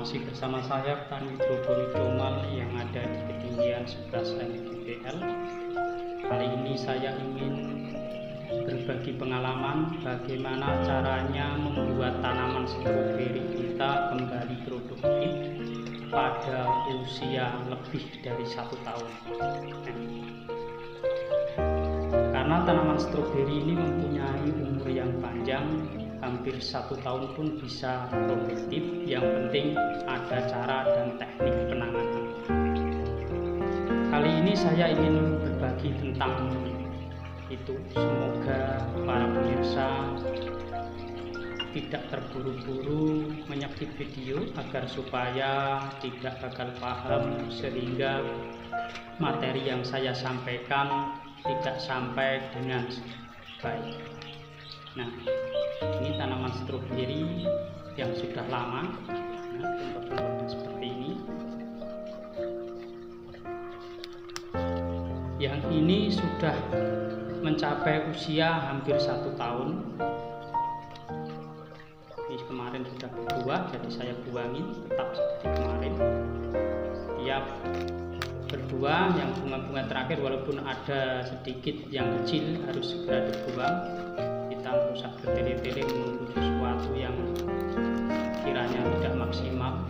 Masih bersama saya petani brokoli Comal yang ada di ketinggian 11 mdpl. Kali ini saya ingin berbagi pengalaman bagaimana caranya membuat tanaman stroberi kita kembali produktif pada usia lebih dari 1 tahun. Karena tanaman stroberi ini mempunyai umur yang panjang, hampir 1 tahun pun bisa produktif. Yang penting ada cara dan teknik penanganan. Kali ini saya ingin berbagi tentang itu. Semoga para pemirsa tidak terburu-buru menyakit video agar supaya tidak gagal paham, sehingga materi yang saya sampaikan tidak sampai dengan baik. Nah, ini tanaman stroberi yang sudah lama, bentuk-bentuknya seperti ini. Yang ini sudah mencapai usia hampir 1 tahun. Ini kemarin sudah berbuah, jadi saya buangin tetap seperti kemarin. Tiap berbuah, yang bunga-bunga terakhir walaupun ada sedikit yang kecil harus segera dibuang. Kita merusak bertele-tele menunggu sesuatu yang kiranya tidak maksimal.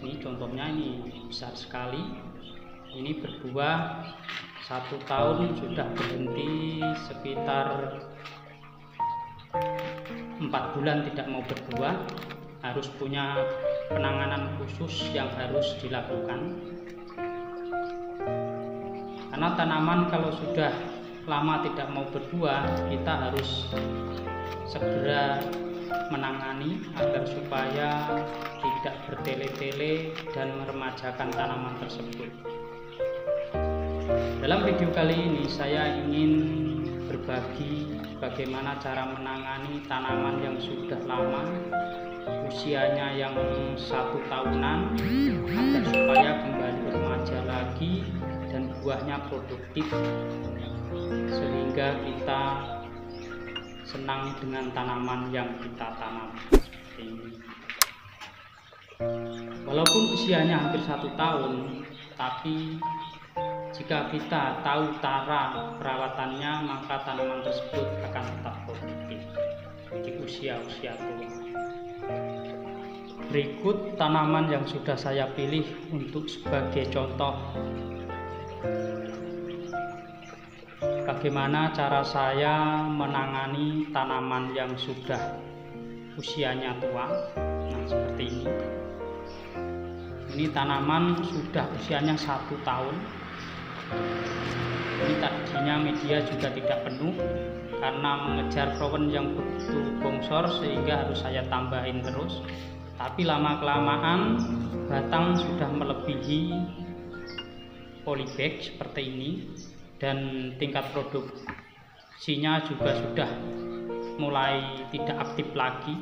Ini contohnya, ini besar sekali. Ini berbuah 1 tahun, sudah berhenti sekitar 4 bulan tidak mau berbuah. Harus punya penanganan khusus yang harus dilakukan, karena tanaman kalau sudah lama tidak mau berbuah, kita harus segera menangani agar supaya tidak bertele-tele dan meremajakan tanaman tersebut. Dalam video kali ini saya ingin berbagi bagaimana cara menangani tanaman yang sudah lama, usianya yang 1 tahunan, agar supaya kembali remaja lagi dan buahnya produktif, sehingga kita senang dengan tanaman yang kita tanam ini. Walaupun usianya hampir 1 tahun, tapi jika kita tahu cara perawatannya, maka tanaman tersebut akan tetap produktif di usia-usia tua. Berikut tanaman yang sudah saya pilih untuk sebagai contoh bagaimana cara saya menangani tanaman yang sudah usianya tua. Nah, seperti ini. Ini tanaman sudah usianya 1 tahun. Ini tadinya media juga tidak penuh karena mengejar pohon yang begitu bongsor, sehingga harus saya tambahin terus. Tapi lama-kelamaan batang sudah melebihi polybag seperti ini, dan tingkat produksinya juga sudah mulai tidak aktif lagi.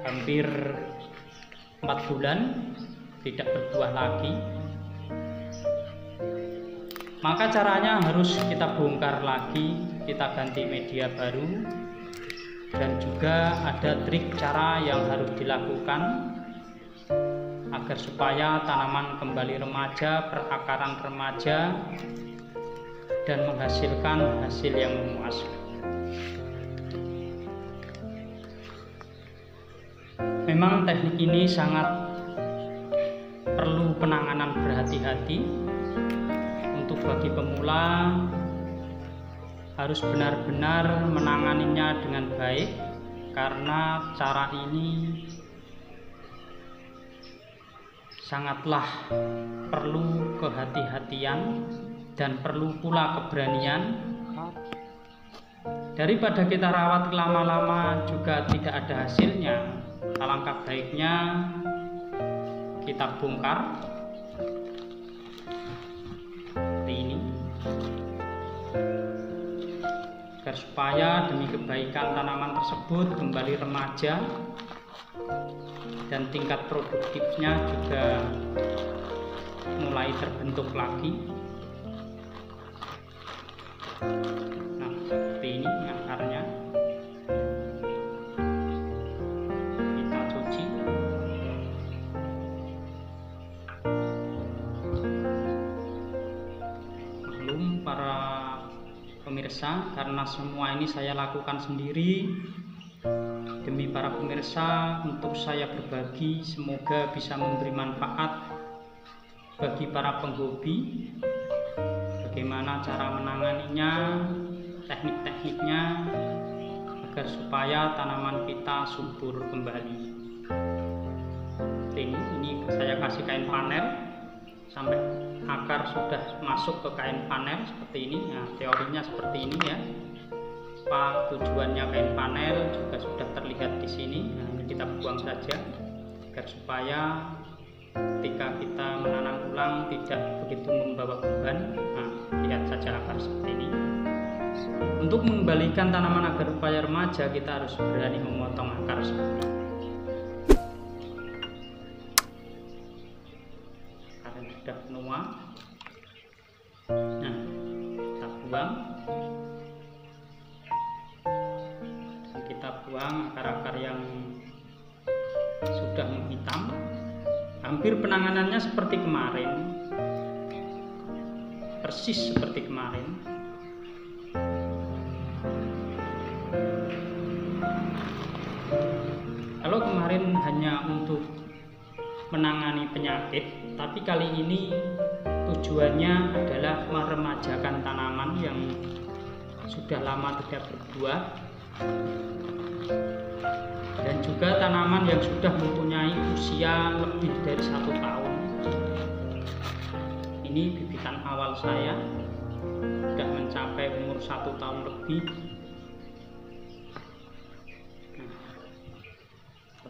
Hampir 4 bulan tidak berbuah lagi. Maka caranya harus kita bongkar lagi, kita ganti media baru, dan juga ada trik cara yang harus dilakukan agar supaya tanaman kembali remaja, perakaran remaja, dan menghasilkan hasil yang memuaskan. Memang teknik ini sangat perlu penanganan berhati-hati. Untuk bagi pemula harus benar-benar menanganinya dengan baik, karena cara ini sangatlah perlu kehati-hatian dan perlu pula keberanian. Daripada kita rawat lama-lama juga tidak ada hasilnya, alangkah baiknya kita bongkar seperti ini, agar supaya demi kebaikan tanaman tersebut kembali remaja dan tingkat produktifnya juga mulai terbentuk lagi. Nah, seperti ini akarnya. pemirsa, karena semua ini saya lakukan sendiri demi para pemirsa, untuk saya berbagi, semoga bisa memberi manfaat bagi para penghobi, bagaimana cara menanganinya, teknik-tekniknya, agar supaya tanaman kita subur kembali. Ini saya kasih kain panel sampai akar sudah masuk ke kain panel seperti ini. Nah, teorinya seperti ini ya. Apa tujuannya kain panel juga sudah terlihat di sini. Nah, ini kita buang saja agar supaya ketika kita menanam ulang tidak begitu membawa beban. Nah, lihat saja akar seperti ini. Untuk mengembalikan tanaman agar upaya remaja, kita harus berani memotong akar seperti ini. Karena sudah menua, nah kita buang, dan kita buang akar-akar yang sudah menghitam. Hampir penanganannya seperti kemarin, persis seperti kemarin. Kalau kemarin hanya untuk menangani penyakit, tapi kali ini tujuannya adalah meremajakan tanaman yang sudah lama tidak berbuah, dan juga tanaman yang sudah mempunyai usia lebih dari 1 tahun. Ini bibitan awal saya sudah mencapai umur 1 tahun lebih.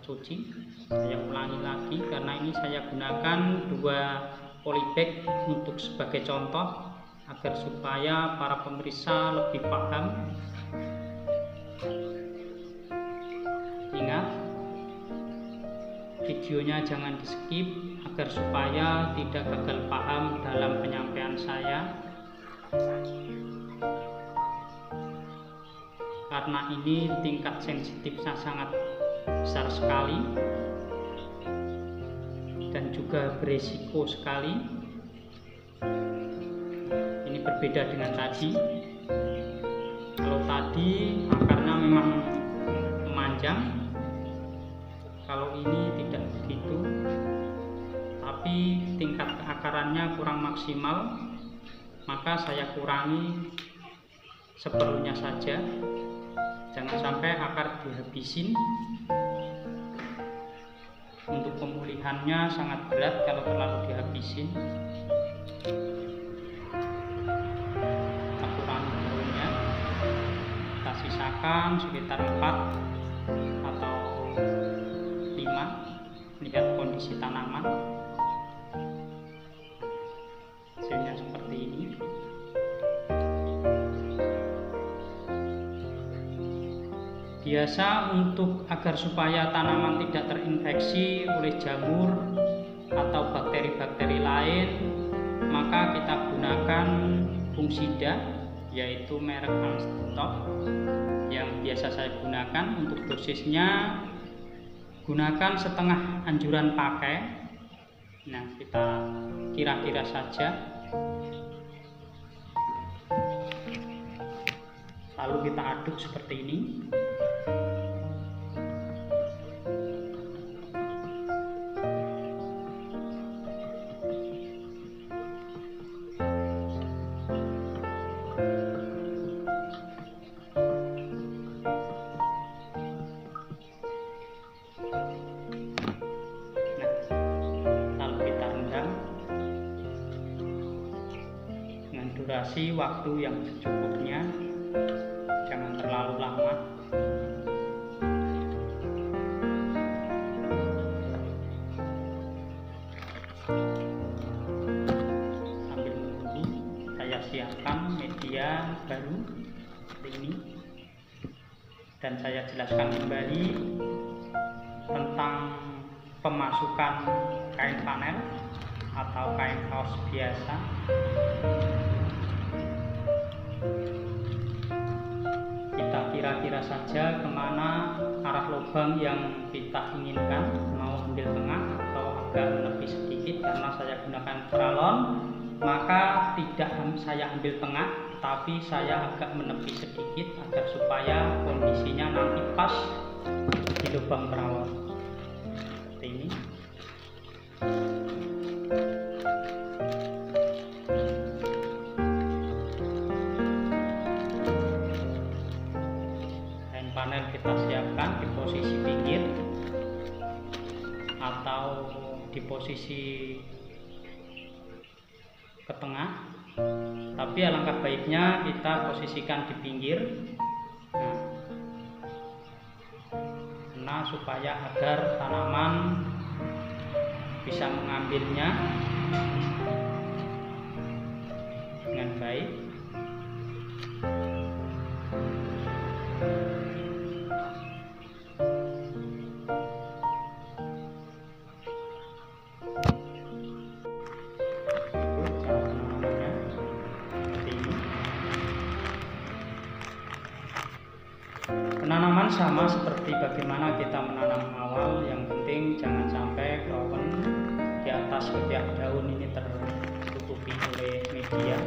Cuci, saya ulangi lagi karena ini saya gunakan 2 polybag untuk sebagai contoh agar supaya para pemirsa lebih paham. Ingat, videonya jangan di skip agar supaya tidak gagal paham dalam penyampaian saya, karena ini tingkat sensitifnya sangat besar sekali dan juga beresiko sekali. Ini berbeda dengan tadi. Kalau tadi akarnya memang memanjang, kalau ini tidak begitu, tapi tingkat keakarannya kurang maksimal, maka saya kurangi seperlunya saja. Jangan sampai akar dihabisin. Untuk pemulihannya sangat berat kalau terlalu dihabisin. Kita kurangi daunnya, kita sisakan sekitar 4 atau 5. Lihat kondisi tanaman, hasilnya seperti ini. Biasa untuk agar supaya tanaman tidak terinfeksi oleh jamur atau bakteri-bakteri lain, maka kita gunakan fungsida, yaitu merek Unstop yang biasa saya gunakan. Untuk dosisnya gunakan setengah anjuran pakai. Nah, kita kira-kira saja, lalu kita aduk seperti ini. Durasi waktu yang secukupnya, jangan terlalu lama. Sambil menunggu, saya siapkan media baru seperti ini, dan saya jelaskan kembali tentang pemasukan kain panel atau kain kaos biasa. Kita kira-kira saja kemana arah lubang yang kita inginkan, mau ambil tengah atau agak lebih sedikit. Karena saya gunakan pralon, maka tidak saya ambil tengah, tapi saya agak menepi sedikit agar supaya kondisinya nanti pas di lubang perawat seperti ini. Kain panel kita siapkan di posisi pinggir atau di posisi ke tengah, tapi alangkah baiknya kita posisikan di pinggir, nah supaya agar tanaman bisa mengambilnya dengan baik. Penanaman sama seperti bagaimana kita menanam awal, yang penting jangan sampai kawan di atas ketiak daun ini tertutupi oleh media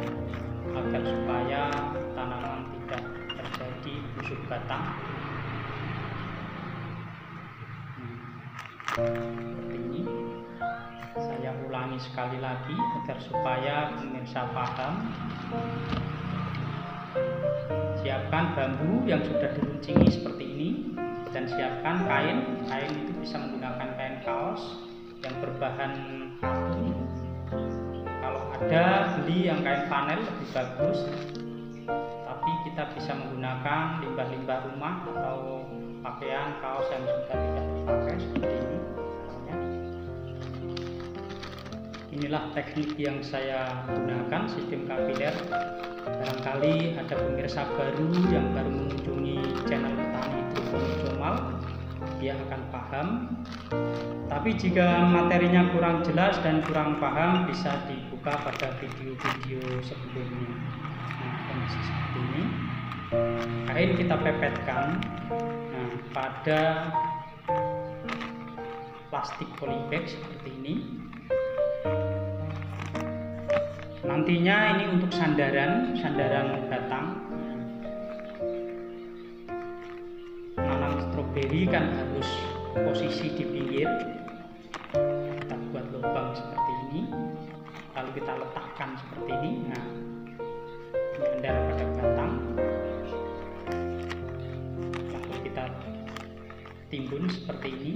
agar supaya tanaman tidak terjadi busuk batang. Seperti ini. Saya ulangi sekali lagi agar supaya pemirsa paham. Siapkan bambu yang sudah diruncingi seperti ini, dan siapkan kain. Kain itu bisa menggunakan kain kaos yang berbahan katun. Kalau ada, beli yang kain panel lebih bagus, tapi kita bisa menggunakan limbah-limbah rumah atau pakaian kaos yang sudah tidak dipakai seperti ini. Inilah teknik yang saya gunakan, sistem kapiler. Barangkali ada pemirsa baru yang baru mengunjungi channel Petani Hidroponik Jomal, dia akan paham. Tapi jika materinya kurang jelas dan kurang paham, bisa dibuka pada video-video sebelumnya. Nah, kondisi seperti ini. Kain kita pepetkan pada plastik polybag seperti ini. Nantinya ini untuk sandaran batang. Menanam stroberi kan harus posisi di pinggir. Kita buat lubang seperti ini, lalu kita letakkan seperti ini. Nah, menyandar pada batang, lalu kita timbun seperti ini.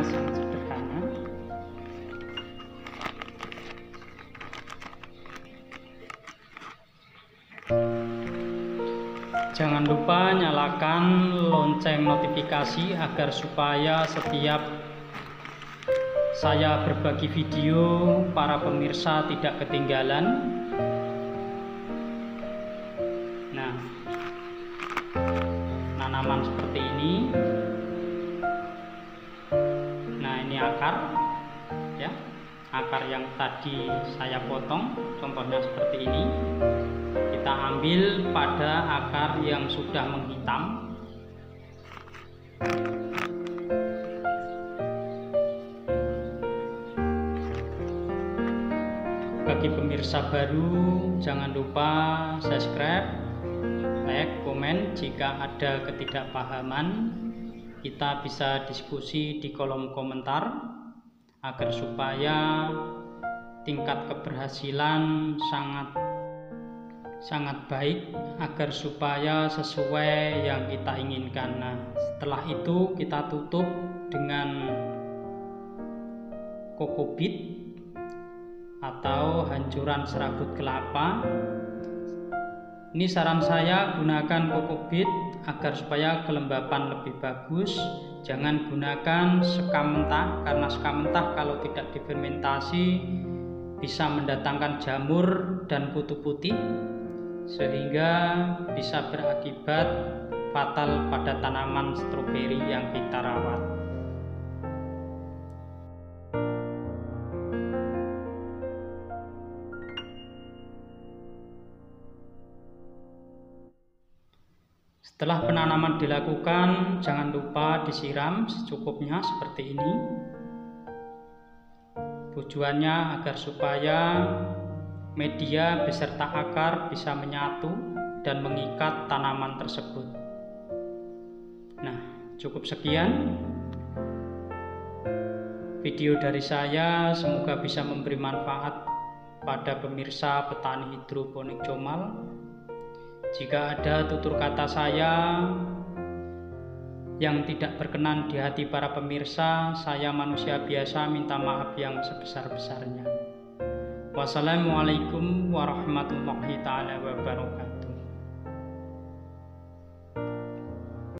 Sangat sederhana. Jangan lupa nyalakan lonceng notifikasi agar supaya setiap saya berbagi video, para pemirsa tidak ketinggalan. Nah, tanaman seperti ini. Ini akar, ya, akar yang tadi saya potong, contohnya seperti ini. Kita ambil pada akar yang sudah menghitam. Bagi pemirsa baru, jangan lupa subscribe, like, komen. Jika ada ketidakpahaman, kita bisa diskusi di kolom komentar agar supaya tingkat keberhasilan sangat baik, agar supaya sesuai yang kita inginkan. Nah, setelah itu kita tutup dengan kokobit atau hancuran serabut kelapa. Ini saran saya, gunakan kokobit agar supaya kelembapan lebih bagus. Jangan gunakan sekam mentah, karena sekam mentah kalau tidak difermentasi bisa mendatangkan jamur dan kutu putih, sehingga bisa berakibat fatal pada tanaman stroberi yang kita rawat. Setelah penanaman dilakukan, jangan lupa disiram secukupnya seperti ini. Tujuannya agar supaya media beserta akar bisa menyatu dan mengikat tanaman tersebut. Nah, cukup sekian video dari saya, semoga bisa memberi manfaat pada pemirsa petani hidroponik Comal. Jika ada tutur kata saya yang tidak berkenan di hati para pemirsa, saya manusia biasa minta maaf yang sebesar-besarnya. Wassalamualaikum warahmatullahi wabarakatuh.